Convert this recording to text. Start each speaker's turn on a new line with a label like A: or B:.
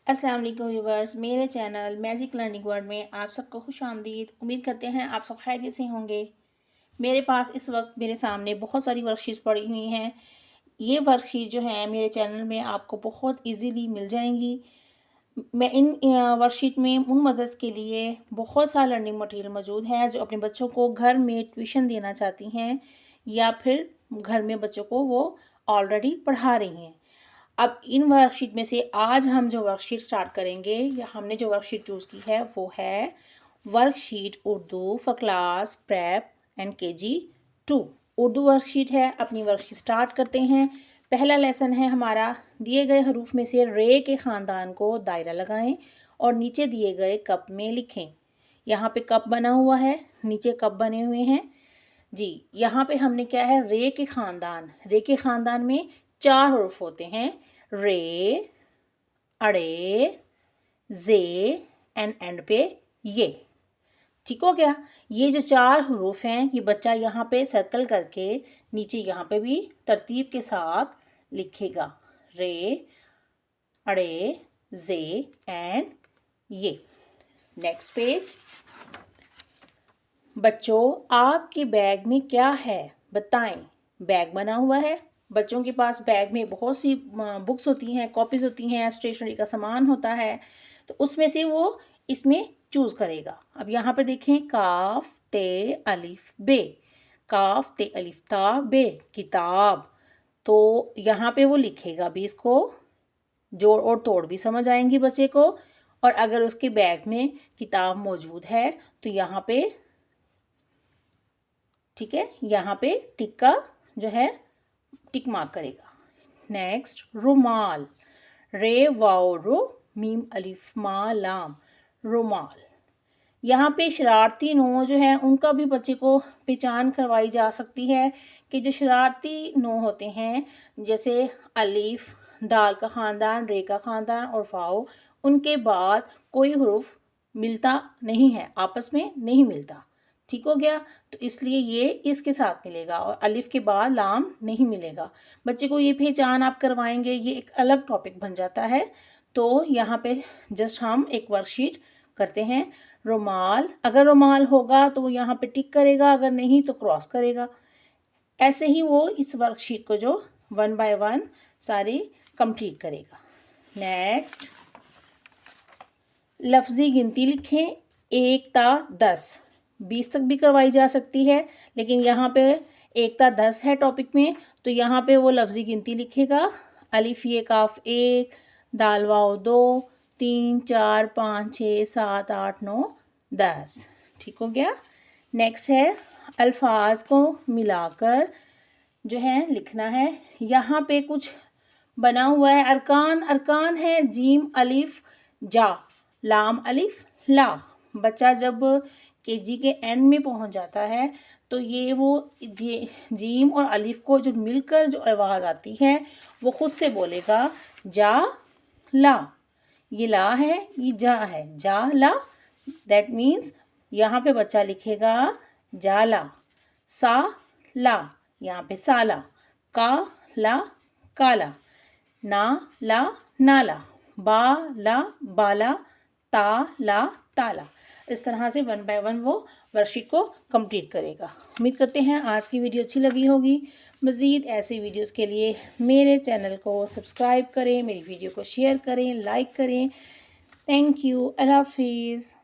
A: अस्सलाम वालेकुम व्यूवर्स, मेरे चैनल मैजिक लर्निंग वर्ल्ड में आप सबको खुश आमदीद। उम्मीद करते हैं आप सब खैरियत से होंगे। मेरे पास इस वक्त मेरे सामने बहुत सारी वर्कशीट्स पड़ी हुई हैं। ये वर्कशीट जो है मेरे चैनल में आपको बहुत इजीली मिल जाएंगी। मैं इन वर्कशीट में उन मदर्स के लिए बहुत सारा लर्निंग मटेरियल मौजूद है जो अपने बच्चों को घर में ट्यूशन देना चाहती हैं या फिर घर में बच्चों को वो ऑलरेडी पढ़ा रही हैं। अब इन वर्कशीट में से आज हम जो वर्कशीट स्टार्ट करेंगे या हमने जो वर्कशीट चूज़ की है वो है worksheet Urdu for class prep and KG 2। Urdu worksheet है। अपनी वर्कशीट स्टार्ट करते हैं। पहला लेसन है हमारा, दिए गए हरूफ में से रे के ख़ानदान को दायरा लगाएं और नीचे दिए गए कप में लिखें। यहाँ पे कप बना हुआ है, नीचे कप बने हुए हैं जी। यहाँ पे हमने क्या है, रे के ख़ानदान में 4 हरूफ होते हैं, रे, अड़े, जे एंड पे ये। ठीक हो गया। ये जो 4 हरूफ हैं ये बच्चा यहाँ पे सर्कल करके नीचे यहाँ पे भी तरतीब के साथ लिखेगा, रे, अड़े, जे एंड ये। Next page. बच्चों आपके बैग में क्या है बताएं। बैग बना हुआ है। बच्चों के पास बैग में बहुत सी बुक्स होती हैं, कॉपीज़ होती हैं, स्टेशनरी का सामान होता है, तो उसमें से वो इसमें चूज़ करेगा। अब यहाँ पे देखें, काफ ते अलिफ बे, काफ ते अलिफ ता बे, किताब। तो यहाँ पे वो लिखेगा भी, इसको जोड़ और तोड़ भी समझ आएंगी बच्चे को। और अगर उसके बैग में किताब मौजूद है तो यहाँ पे, ठीक है, यहाँ पे टिक का जो है टिक मार्क करेगा। नेक्स्ट, रुमाल, रे वाओ रो मीम अलिफ मा लाम, रुमाल। यहाँ पे शरारती नो जो है उनका भी बच्चे को पहचान करवाई जा सकती है कि जो शरारती नो होते हैं जैसे अलिफ, दाल का ख़ानदान, रे का ख़ानदान और फाओ, उनके बाद कोई हरूफ मिलता नहीं है, आपस में नहीं मिलता। ठीक हो गया। तो इसलिए ये इसके साथ मिलेगा और अलिफ के बाद लाम नहीं मिलेगा। बच्चे को ये पहचान आप करवाएंगे, ये एक अलग टॉपिक बन जाता है। तो यहाँ पे जस्ट हम एक वर्कशीट करते हैं। रुमाल, अगर रुमाल होगा तो वो यहाँ पे टिक करेगा, अगर नहीं तो क्रॉस करेगा। ऐसे ही वो इस वर्कशीट को जो 1 बाय 1 सारी कंप्लीट करेगा। नेक्स्ट, लफ्ज़ी गिनती लिखें 1 ता 10, 20 तक भी करवाई जा सकती है, लेकिन यहाँ पे 1 ता 10 है टॉपिक में, तो यहाँ पे वो लफ्ज़ी गिनती लिखेगा। अलिफ ये काफ 1, दाल वाओ 2, 3, 4, 5, 6, 7, 8, 9, 10। ठीक हो गया। नेक्स्ट है अल्फाज को मिलाकर जो है लिखना है। यहाँ पे कुछ बना हुआ है, अरकान है जीम अलिफ जा, लाम अलिफ ला। बच्चा जब KG के एंड में पहुंच जाता है तो ये वो जीम और अलिफ को जो मिलकर जो आवाज़ आती है वो खुद से बोलेगा, जा ला। ये ला है, ये जा है, जा ला। दैट मीन्स यहाँ पे बच्चा लिखेगा जाला, सा ला, यहाँ पे साला, का ला काला, ना ला नाला, बा ला बाला, ता ला ताला। इस तरह से 1 बाय 1 वो वर्कशीट को कंप्लीट करेगा। उम्मीद करते हैं आज की वीडियो अच्छी लगी होगी। मज़ीद ऐसी वीडियोस के लिए मेरे चैनल को सब्सक्राइब करें, मेरी वीडियो को शेयर करें, लाइक करें। Thank you. अल्लाह हाफिज़।